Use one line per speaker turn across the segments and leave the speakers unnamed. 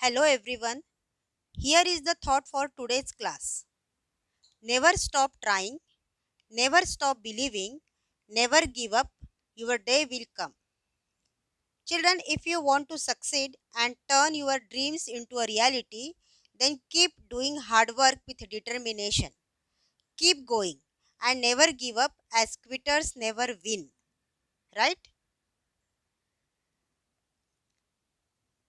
Hello everyone. Here is the thought for today's class. Never stop trying, never stop believing, never give up. Your day will come. Children, if you want to succeed and turn your dreams into a reality, then keep doing hard work with determination. Keep going and never give up as quitters never win. Right?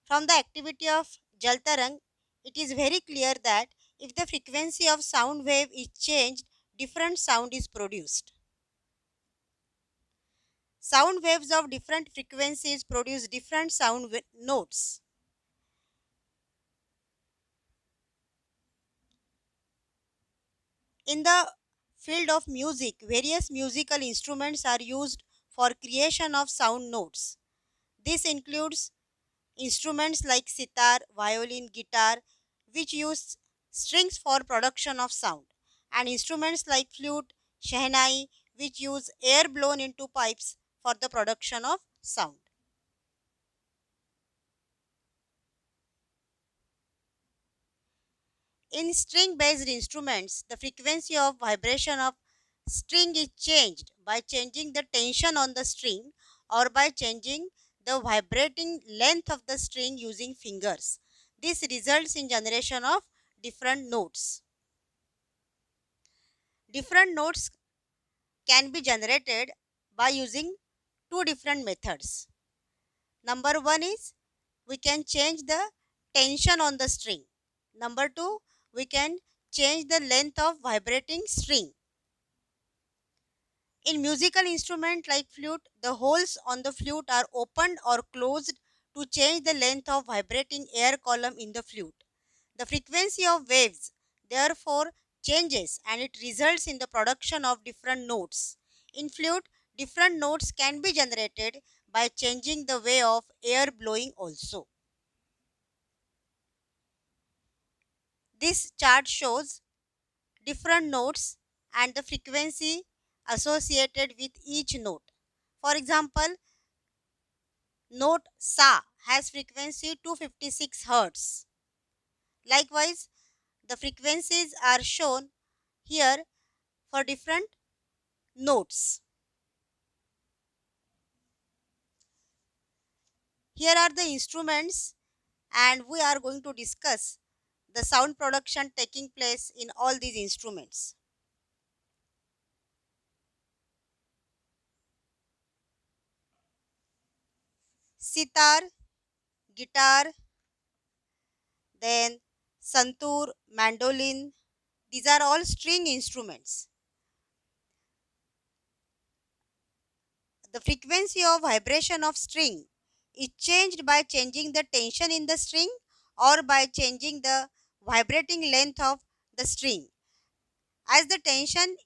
From the activity of Jaltarang, it is very clear that if the frequency of sound wave is changed, different sound is produced. Sound waves of different frequencies produce different notes. In the field of music, various musical instruments are used for creation of sound notes. This includes instruments like sitar, violin, guitar, which use strings for production of sound, and instruments like flute, shehnai, which use air blown into pipes for the production of sound. In string based instruments, the frequency of vibration of string is changed by changing the tension on the string or by changing the vibrating length of the string using fingers. This results in generation of different notes. Different notes can be generated by using two different methods. Number one is we can change the tension on the string. Number two, we can change the length of vibrating string. In musical instrument like flute, the holes on the flute are opened or closed to change the length of vibrating air column in the flute. The frequency of waves therefore changes and it results in the production of different notes. In flute, different notes can be generated by changing the way of air blowing also. This chart shows different notes and the frequency associated with each note. For example, note Sa has frequency 256 Hz. Likewise, the frequencies are shown here for different notes. Here are the instruments and we are going to discuss the sound production taking place in all these instruments. Sitar, guitar, then santoor, mandolin, these are all string instruments. The frequency of vibration of string is changed by changing the tension in the string or by changing the vibrating length of the string. As the tension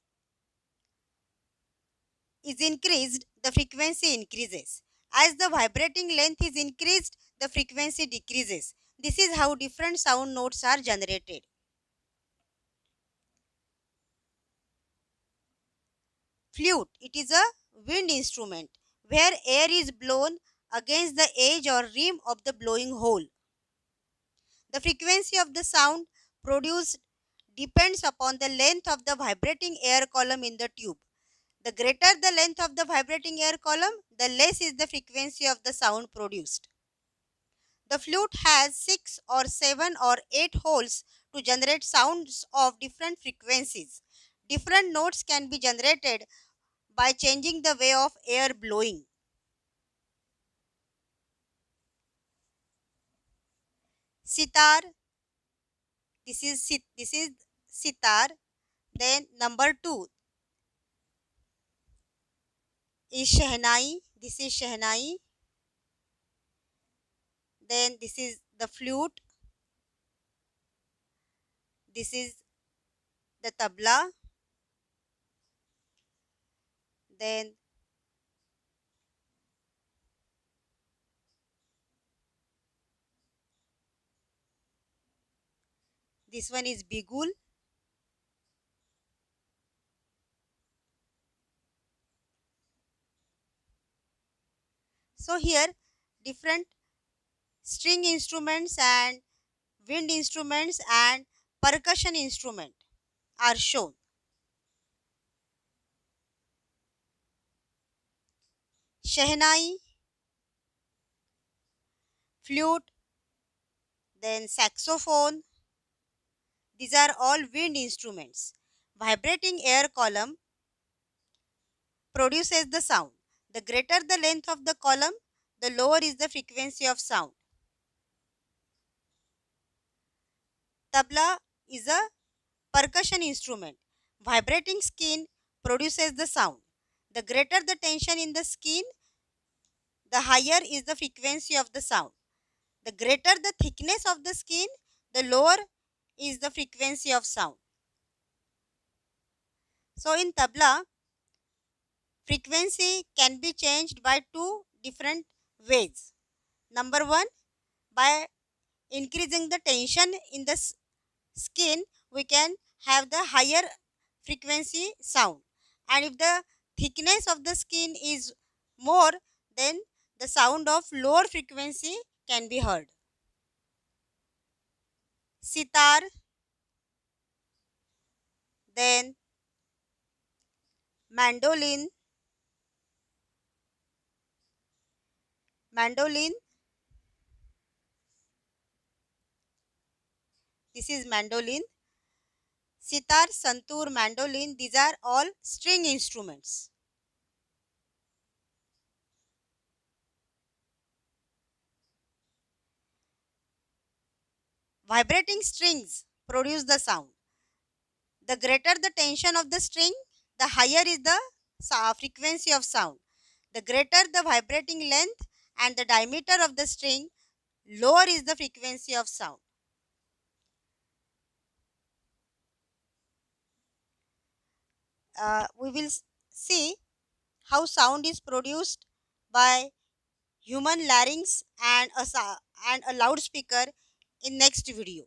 is increased, the frequency increases. As the vibrating length is increased, the frequency decreases. This is how different sound notes are generated. Flute, it is a wind instrument where air is blown against the edge or rim of the blowing hole. The frequency of the sound produced depends upon the length of the vibrating air column in the tube. The greater the length of the vibrating air column, the less is the frequency of the sound produced. The flute has 6 or 7 or 8 holes to generate sounds of different frequencies. Different notes can be generated by changing the way of air blowing. Sitar, this is sitar. Then number 2 is shehnai. This is shehnai. Then this is the flute. This is the tabla. Then this one is bigul. So here different string instruments and wind instruments and percussion instrument are shown. Shehnai, flute, then saxophone. These are all wind instruments. Vibrating air column produces the sound. The greater the length of the column, the lower is the frequency of sound. Tabla is a percussion instrument. Vibrating skin produces the sound. The greater the tension in the skin, the higher is the frequency of the sound. The greater the thickness of the skin, the lower is the frequency of sound. So in tabla, frequency can be changed by two different ways. Number one, by increasing the tension in the skin, we can have the higher frequency sound. And if the thickness of the skin is more, then the sound of lower frequency can be heard. Sitar, then mandolin. Mandolin, this is mandolin. Sitar, santur, mandolin, these are all string instruments. Vibrating strings produce the sound. The greater the tension of the string, the higher is the frequency of sound. The greater the vibrating length and the diameter of the string, lower is the frequency of sound. We will see how sound is produced by human larynx and a loudspeaker in next video.